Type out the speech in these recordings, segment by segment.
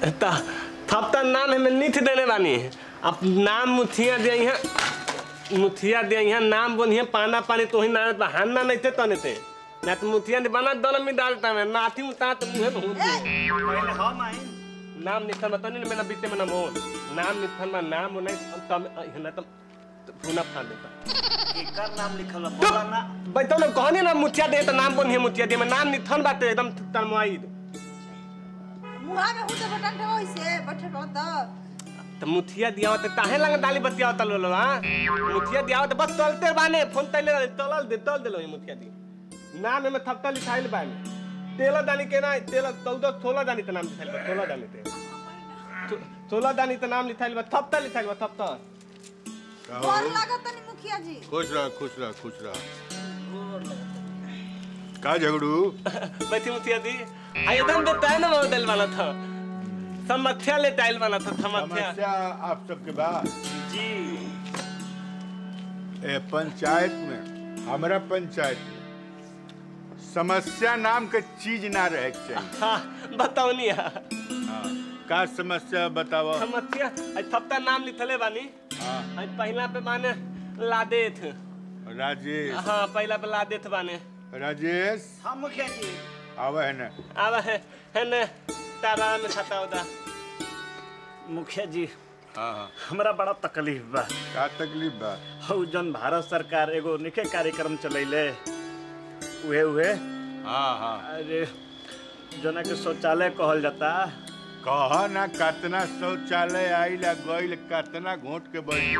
थपता नाम हमें निथ देने बानी अब नाम मुथिया दे यहाँ नाम बोनिए पाना पानी तो ही नाम बहाना नहीं थे तने थे ना तो मुथिया ने बना दोनों में डालता मैं नाथी उतार तो मुझे बहुत पहले हम आई नाम निथन बता नहीं मेरा बीते में नाम हो नाम निथन में नाम नहीं तब ना तो पुनः फाड़ देता एकर नाम लिखल है बोला ना बैठो ना कहनी ना मुथिया दे तो नाम बोनिए मुथिया दे मैं नाम निथन बात एकदम तनमाई मुहा में हुते बटन ठो होइसे बैठे बहुत तो मुथिया दिया होते ताहे लंग डाली बतिया होता लो हां मुथिया दिया होते बस तलते बाने फोन तले तल देलो मुथिया दी नाम में थपता लिखाइल बाने तेला दानी के ना तेला 14 16 दानी त नाम लिखाइल बा 16 दानी ते 16 दानी त नाम लिखाइल बा थपता लिखाइल बा थपता बोल लागत नहीं मुखिया जी खुश रह का झगड़ू बैठी मुथिया दी आयोधन देता है ना मॉडल वाला था समस्या ले टाइल वाला था समस्या आप सबके बाद जी पंचायत में हमारा पंचायत में समस्या नाम के चीज ना रहे चाहिए। हाँ बताओ नहीं का समस्या बताओ समस्या थपता नाम लिखले बानी हाँ पहला पे माने लादेथ राजेश हाँ पहला पे लादेथ बाने राजेश हाँ मुखिया जी आवा है ना है तारा में खाता होता मुखिया जी हाँ हमरा बड़ा तकलीफ बा का तकलीफ बा हौ जन भारत सरकार एगो निके कार्यक्रम चलैले उहे हाँ अरे जना के शौचालय कहल जाता कह ना कितना शौचालय आइला गइल कितना घोट के बैठ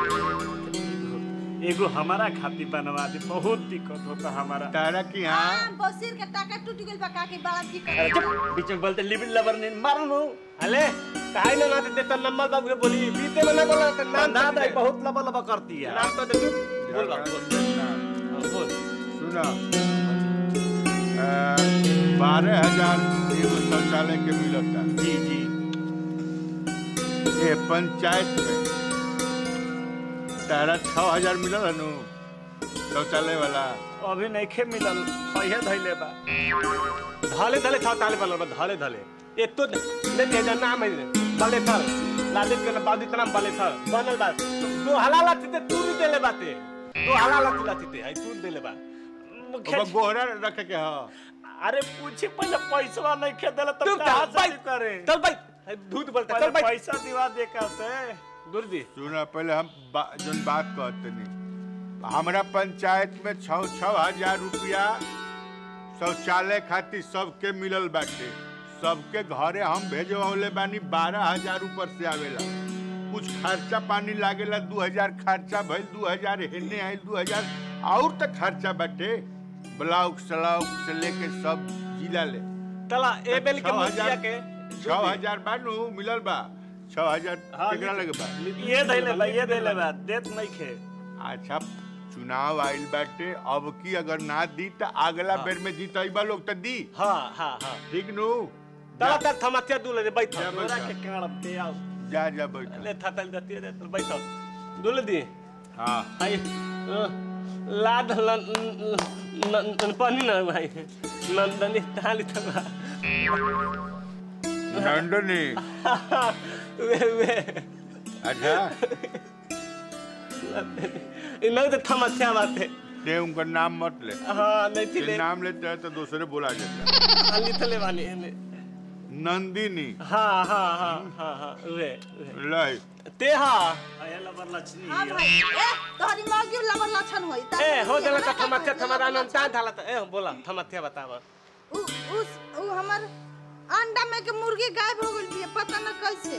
एगो हमारा खाती बनवा दे बहुत दिक्कत होता हमारा तारा की हाँ बसीर के टाका टूट गइल बा का के बड़ा अरे दिक्कत चुप बीच में बोलते लिबिल लवर ने मारनु अले काहे ना देता नंबर बाबू के बोली बीते में ना बोला तो नाम ना दे बहुत लबा करती है नाम तो दे बोल बोल सुना 12,000 एगो शौचालय के मिलता जी ये पंचायत में तारा 6,000 मिलल है नु शौचालय वाला अभी नहीं खे मिलल सही धैले बा धले था ताले बनल बा धले ए तो ले दे नाम है बले थर लादेत के बादी तनाम बले थर बनल बा तो हलाला ते तू नहीं देले बाते तो हलाला लाती है तू देले बा अब गोहरा रख के हां अरे पूछे पहले पैसा नहीं खे देला तब कहां से करे चल भाई दूध बोलता चल भाई पैसा दिवा दे का से दूर दी सुना पहले हम जन बात कहते नहीं हमारा पंचायत में 6,000 रुपया शौचालय खातिर सबके मिलल बाटे सबके घरे हम भेजवाले बानी 12,000 ऊपर से आवेला कुछ खर्चा पानी लागेला 2,000 खर्चा भइल 2,000 हेने आइल 2,000 और तक खर्चा बाटे ब्लाउक सलाउक से लेके सब जिला ले तला ए बेल के मुखिया के 6,000 बानू मिलल बा 6,000 केकरा लगे बा ये देले बा देत नहीं खे अच्छा चुनाव आइल बाटे अब की अगर ना दी त अगला बेर में जीतइबा लोग त दी हां ठीक नु तला तक थमतिया दूले दे बैठ तोरा के काड़ पे आओ जा बैठ ले थतल दती दे तो बैठ दूले दी हां आई लाद पानी ना भाई नंदनी ताली तला नंदनी वे अच्छा इन्हें तो थमतिया बात है ते उनका नाम मत ले हां नहीं थी ले नाम लेते हैं तो दूसरे बोला जाता खाली थले वाली नंदिनी हाँ वे लाई ते हाँ आया लबर लक्ष्मी हां भाई ए तोहरी मौगी लबर लक्षण होई ए हो गेला त थमतिया थमारा नाम ता थाला त ए बोला थमतिया बताव उ हमर अंडा में के मुर्गी गायब हो गइल बिया पता न कैसे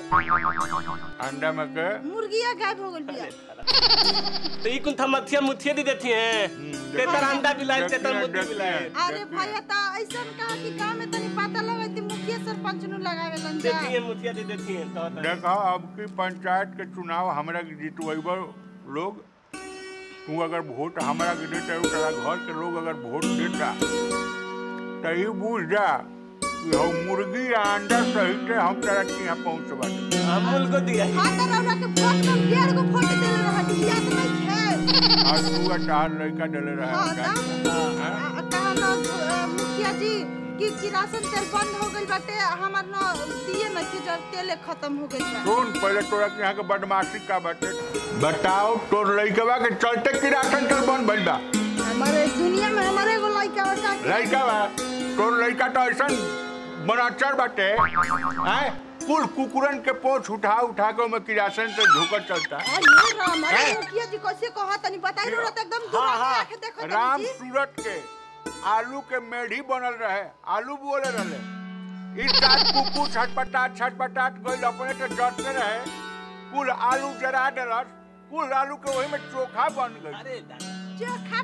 अंडा में के मुर्गिया गायब हो गइल बिया तो ई कुन थमतिया मुथिया दी देती है ते तर अंडा बिलाई ते तर मुर्गी बिलाई अरे भैया ता ऐसन कहा कि गांव में तनी पता लगैती मुखिया सरपंच नु लगावेलन जा देती है मुथिया दी देती है तो देखा अब की पंचायत के चुनाव हमरा के जीतवाइबा लोग तू अगर वोट हमरा के देता है तेरा घर के लोग अगर वोट देता तो ही बुझ जा कि हम मुर्गी या अंडा सहित हम तेरा के यहाँ पहुँचवा दे अमूल को दिया है हां त रौरा के फोट में 1.5 गो फोट देले रहत याद नहीं है आज तू चार लड़का डले रहा हां कहा ना मुखिया जी कि राशन तेल बंद हो गइल बाटे हमार न दिए न कि जब तेल खत्म हो गइल बा। सुन पहले तोरा के यहाँ के बदमाशी का बाटे बताओ तोर लइकवा के चलते की राशन तेल बंद भइल बा। हमारे दुनिया में हमारे एगो लइका बा लइका बा तोर लइका तो ऐसन बनाचर बाटे हैं कुल कुकुरन के पोछ उठा उठा के में किरासन से धोकर चलता। अरे राम अरे मुखिया जी कैसे कहा तनी बताई रो त एकदम दूर आके देखो तनी राम जी। सूरत के आलू के मेढ़ी बनल रहे आलू बोले रहे इस साथ कुकु छटपटाट गइल अपने तो जटते रहे कुल आलू जरा डलस कुल आलू के वही में चोखा बन गई। अरे चोखा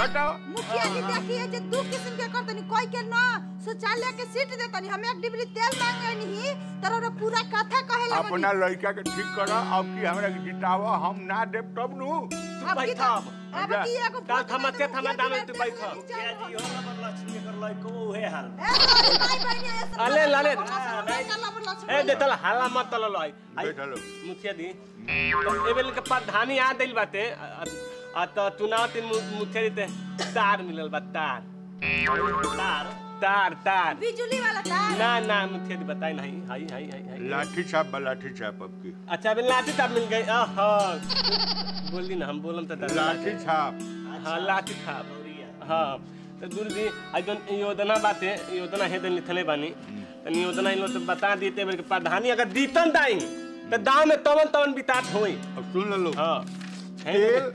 बताओ मुखिया जी देखिए जे दू किस्म के करतनी कोई के न शौचालय के सीट देतनी हम एक डिबरी तेल मांगे नहीं तोरा पूरा कथा कहे लगनी। अपना लड़का के ठीक कर अब की हमरा के जितावा हम ना देब तब नु तू बैठ अब की एगो काल थमते थमा दाम तू बैठ मुखिया जी हो लबर लक्ष्मी कर लइको उहे हाल ए भाई बहनी ऐसा अले लाले ए दे तल हाला मत तल लई बैठलो मुखिया दी एबेल के प्रधानी आ दिल बाटे आ तो चुनाव तीन मुखिया दी तार मिलल बा तार बिजली वाला तार ना मुखिया दी बताई नहीं हाई लाठी छाप अब की अच्छा अबे लाठी तार मिल गई बोली ना हम बोलम त लाठी छाप हां लाठी छाप हां तो गुरुजी आई जोन योजना बाटे योजना हे दिन लिखले बानी तनी योजना इन तो बता देते बल्कि प्रधानी अगर दीतन दाई तो दाव में तवन बितात होई। अब सुन लो हां तेल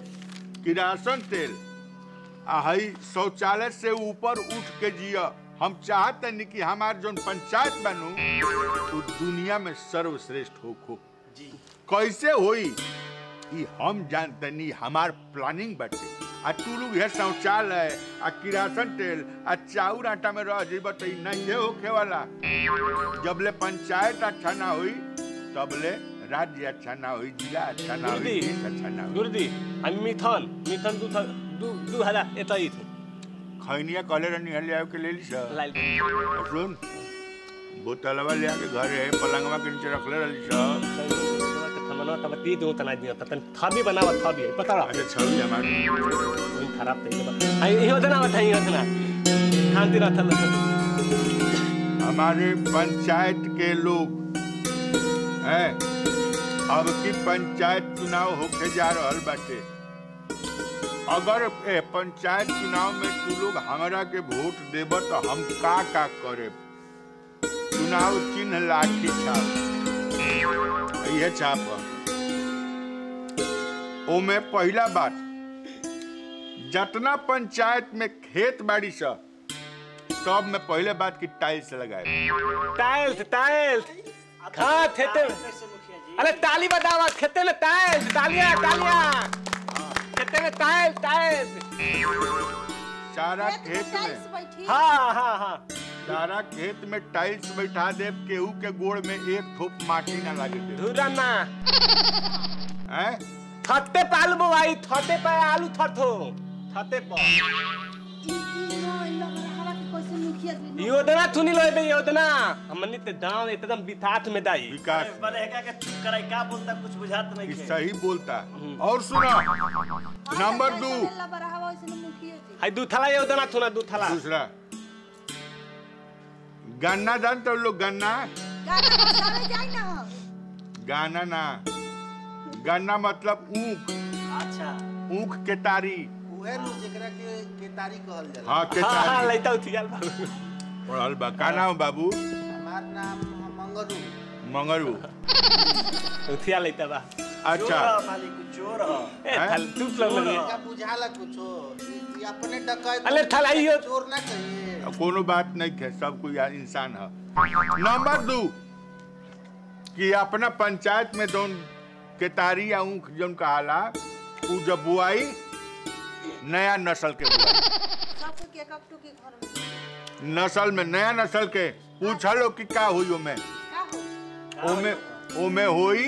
किरासन तेल आही शौचालय से ऊपर उठ के जिया हम चाहते नहीं कि हमार जोन पंचायत बनू तो दुनिया में सर्वश्रेष्ठ हो जी कैसे होई ये हम जानते नहीं हमार प्लानिंग बाटे आ तू लोग है शौचालय आ किरासन तेल आ चाउर आटा में रह जी बत नहीं होखे वाला जबले पंचायत अच्छा ना हुई तबले राज्य अच्छा ना हुई जिला अच्छा ना हुई देश अच्छा ना हुई। गुरुजी हम मिथन 2000 एतई थे खैनिया कले रहनी हले आव के ले ली सा लाल सुन बोतलवा ले आके घरे पलंगवा के नीचे रखले रहली सा थमनो तब ती दो तना दिया तन थाबी बनावा थाबी पता अच्छा छवि हमारी कोई खराब तई बा आई योजना बताई योजना शांति रथल हमारे पंचायत के लोग हैं अब की पंचायत चुनाव होके जा रहल बाटे अगर पंचायत चुनाव में तू लोग हमरा के वोट देब तो हम का करे चुनाव चिन्ह लाठी छाप ये छाप ओमे पहला बात जितना पंचायत में खेत बाड़ी सब में पहले बात की टाइल्स लगाए टाइल्स हाँ खेते अरे ताली बजावा खेते में टाइल्स तालियां खेते में टाइल्स सारा खेत में हाँ सारा खेत में टाइल्स बैठा दे केहू के गोड़ में एक थोप माटी ना लगे दे धुरा ना हैं थते पे आलू बोवाई थते पे आलू थतो थते पे योजना थुनी लोबे योजना हमनी ते दांव एकदम बिथात में दाई विकास बने का चुप कराई का बोलता कुछ बुझात नहीं है सही बोलता और सुनो नंबर 2 हाय दूथला योजना थुना दूथला दूसरा गन्ना जानते हो लोग गन्ना गाना ना गन्ना मतलब ऊख अच्छा ऊख के तारी उहे नु जेकरा के केतारी कहल जाला। हां के हां तारी लइता उथियाल पढ़ल बा का नाम बाबू हमार नाम मंगरू उथिया लइता बा अच्छा मालिक चोर हो ए थल तू लग का बुझाला कुछो ई अपने डकैत अले थलाइयो चोर ना कहिए कोनो बात नहीं है सब कोई इंसान है नंबर 2 कि अपना पंचायत में जोन केतारी या ऊख जोन कहाला उ जब बुआई नया नस्ल के नस्ल में नया नस्ल के पूछलो कि का हुई ओमे होई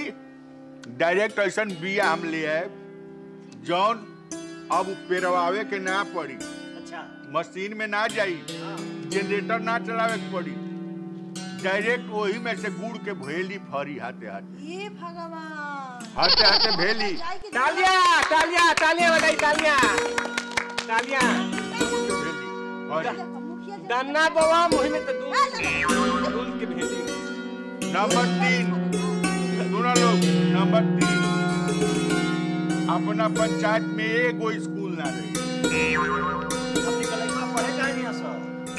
डायरेक्ट ऐसा बिया हम ले आए जौन अब पेरवावे के ना पड़ी अच्छा मशीन में ना जाई जनरेटर ना चलावे के पड़ी डायरेक्ट वही में से गुड़ के भेली फरी हाथे हाथे ये भगवान हाथे हाथे भेली तालियां बजाई तालियां गुड़ के भेली फरी गन्ना बाबा मुहिने तो दूध के भेजी। नंबर 3 सुनो लोग, नंबर 3 अपना पंचायत में एगो स्कूल ना रही।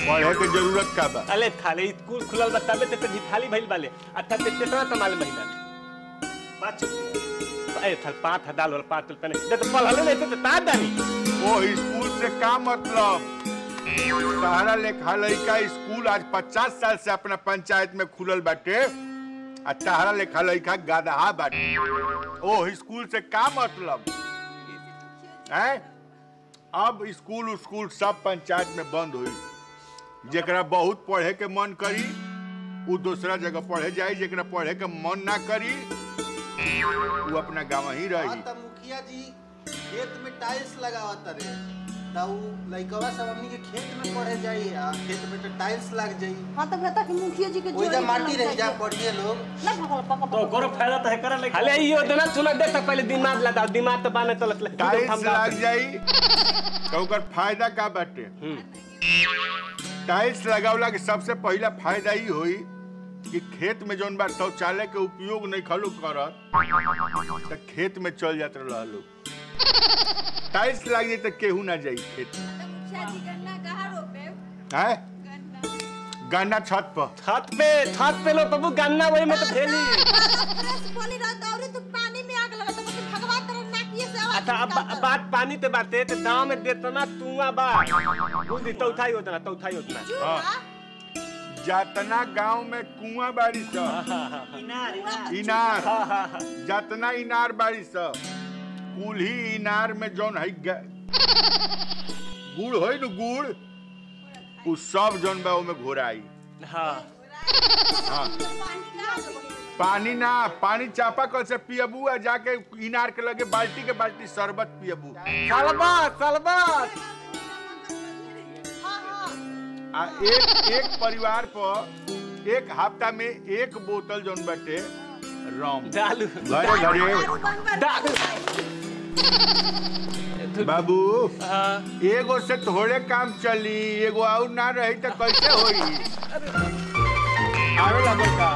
पढ़े के जरूरत का बा? अले खाली स्कूल खुलल बताबे ते ढिठाली भइल बाले। अच्छा ते कितना तमाल महीना 5 ए थल 5 डाल और 5 रुपए नहीं दे तो पढ़ले नहीं तो ता दानी। वो स्कूल से का मतलब? सहारा लेखा लड़का स्कूल आज 50 साल से अपना पंचायत में खुलल बाटे, आ सहारा लेखा लड़का गधा बाटे। ओ स्कूल से का मतलब है? अब स्कूल सब पंचायत में बंद हुई। जेकरा बहुत पढ़े के मन करी वो दूसरा जगह पढ़े जाए, जेकरा पढ़े के मन ना करी वो अपना गाँव ही रही। मुखिया जी खेत में टाइल्स लगावत रे, लइकवा सब हमनी के खेत में पढ़े जाई, आ खेत में तो टाइल्स लग जाई। हां तो कहता कि मुखिया जी के ओइ जा माटी रह जा पढ़िए लोग ना भगल तो करो फायदा तो है करे ले। खाली यो देना सुना दे तक पहले दिमाग लगा, दिमाग तो बाने चलत ले टाइल्स लग जाई तो ओकर फायदा का बाटे? टाइल्स लगावला के सबसे पहला फायदा ही होई कि खेत में जौन बा शौचालय के उपयोग नहीं खलू करत तो खेत में चल जात रह लोग। टाइल्स लग जाई तो केहू ना जाई खेत में। मुखिया जी गन्ना कहां रोपे? हैं? गन्ना छत पे लो तबु गन्ना वही में तो भेली। फ्रेश बोली रहत और तू पानी में आग लगा तो भगवान तेरे नाकिए से आवाज। अच्छा अब बात पानी ते बाते ते गांव में देतना तुआ बा बुद्धि तो उठाई होतना। हाँ। जातना गांव में कुआं बाड़ी सा, इनार जातना इनार बाड़ी सा, कुल्ही इनार में जौन है गुड़ होई न गुड़, उ सब जौन बा ओमे घोराई। हां पानी ना, पानी चापाकल से पियबू आ जाके इनार के लगे बाल्टी के बाल्टी शरबत पियबू। सलबत आ एक परिवार पर एक हफ्ता में 1 बोतल जौन बाटे रम डालू घरे बाबू। एगो से थोड़े काम चली, एगो और ना रही तो कैसे होई? आवे लगो का